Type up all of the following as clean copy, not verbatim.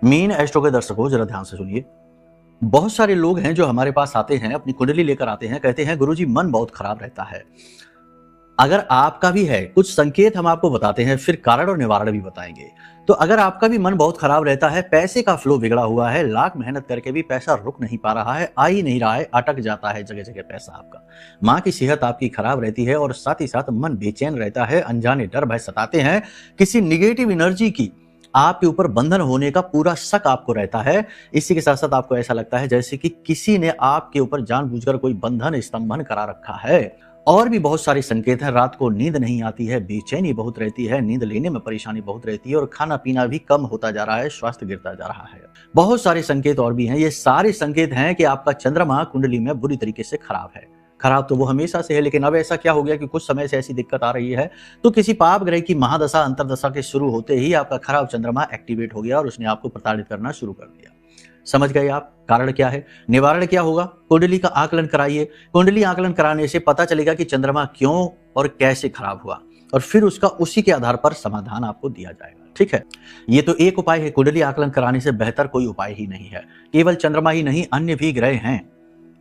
Mean astro के दर्शकों जरा ध्यान से सुनिए। बहुत सारे लोग हैं जो हमारे पास आते हैं, अपनी कुंडली लेकर आते हैं, कहते हैं गुरुजी मन बहुत खराब रहता है। अगर आपका भी है, कुछ संकेत हम आपको बताते हैं, फिर कारण और निवारण भी बताएंगे। तो अगर आपका भी मन बहुत खराब रहता है, पैसे का फ्लो बिगड़ा हुआ है, लाख मेहनत करके भी पैसा रुक नहीं पा रहा है, आ ही नहीं रहा है, अटक जाता है जगह जगह पैसा आपका, माँ की सेहत आपकी खराब रहती है और साथ ही साथ मन बेचैन रहता है, अनजाने डर भय सताते हैं, किसी निगेटिव एनर्जी की आपके ऊपर बंधन होने का पूरा शक आपको रहता है। इसी के साथ साथ आपको ऐसा लगता है जैसे कि किसी ने आपके ऊपर जानबूझकर कोई बंधन स्तंभन करा रखा है। और भी बहुत सारे संकेत हैं। रात को नींद नहीं आती है, बेचैनी बहुत रहती है, नींद लेने में परेशानी बहुत रहती है और खाना पीना भी कम होता जा रहा है, स्वास्थ्य गिरता जा रहा है। बहुत सारे संकेत और भी हैं। ये सारे संकेत हैं कि आपका चंद्रमा कुंडली में बुरी तरीके से खराब है। खराब तो वो हमेशा से है, लेकिन अब ऐसा क्या हो गया कि कुछ समय से ऐसी दिक्कत आ रही है। तो किसी पाप ग्रह की महादशा अंतरदशा के शुरू होते ही आपका खराब चंद्रमा एक्टिवेट हो गया और उसने आपको प्रताड़ित करना शुरू कर दिया। समझ गए आप कारण क्या है, निवारण क्या होगा? कुंडली का आकलन कराइए। कुंडली आकलन कराने से पता चलेगा कि चंद्रमा क्यों और कैसे खराब हुआ, और फिर उसका उसी के आधार पर समाधान आपको दिया जाएगा। ठीक है, ये तो एक उपाय है। कुंडली आकलन कराने से बेहतर कोई उपाय ही नहीं है। केवल चंद्रमा ही नहीं, अन्य भी ग्रह हैं।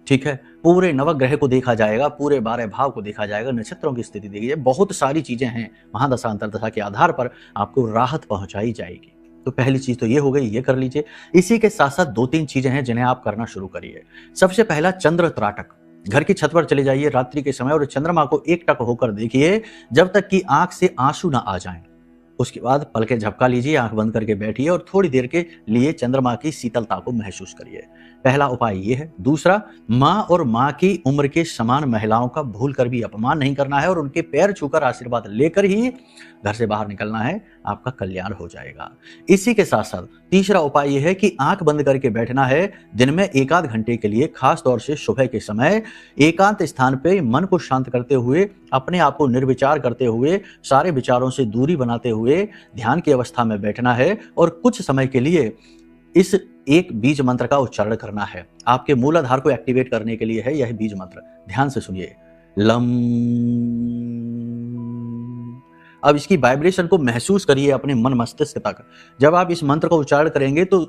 ठीक है, पूरे नवग्रह को देखा जाएगा, पूरे 12 भाव को देखा जाएगा, नक्षत्रों की स्थिति देखी जाएगी, बहुत सारी चीजें हैं। महादशा अंतरदशा के आधार पर आपको राहत पहुंचाई जाएगी। तो पहली चीज तो ये हो गई, ये कर लीजिए। इसी के साथ साथ 2-3 चीजें हैं जिन्हें आप करना शुरू करिए। सबसे पहला, चंद्र त्राटक। घर की छत पर चले जाइए रात्रि के समय और चंद्रमा को एकटक होकर देखिए जब तक कि आंख से आंसू ना आ जाएं। उसके बाद पलकें झपका लीजिए, आंख बंद करके बैठिए और थोड़ी देर के लिए चंद्रमा की शीतलता को महसूस करिए। पहला उपाय ये है। दूसरा, माँ और माँ की उम्र के समान महिलाओं का भूल कर भी अपमान नहीं करना है और उनके पैर छूकर आशीर्वाद लेकर ही घर से बाहर निकलना है, आपका कल्याण हो जाएगा। इसी के साथ साथ तीसरा उपाय यह है कि आंख बंद करके बैठना है दिन में 1 आध घंटे के लिए, खास तौर से सुबह के समय एकांत स्थान पे मन को शांत करते हुए, अपने आप को निर्विचार करते हुए, सारे विचारों से दूरी बनाते हुए ध्यान की अवस्था में बैठना है और कुछ समय के लिए इस एक बीज मंत्र का उच्चारण करना है। आपके मूलाधार को एक्टिवेट करने के लिए है यह बीज मंत्र। ध्यान से सुनिए, लम। अब इसकी वाइब्रेशन को महसूस करिए अपने मन मस्तिष्क तक। जब आप इस मंत्र का उच्चारण करेंगे तो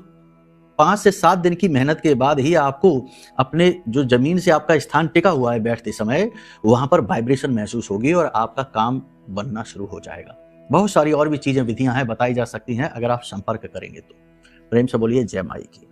5 से 7 दिन की मेहनत के बाद ही आपको अपने जो जमीन से आपका स्थान टिका हुआ है बैठते समय, वहां पर वाइब्रेशन महसूस होगी और आपका काम बनना शुरू हो जाएगा। बहुत सारी और भी चीजें, विधियां हैं, बताई जा सकती हैं अगर आप संपर्क करेंगे तो। प्रेम से बोलिए जय माई की।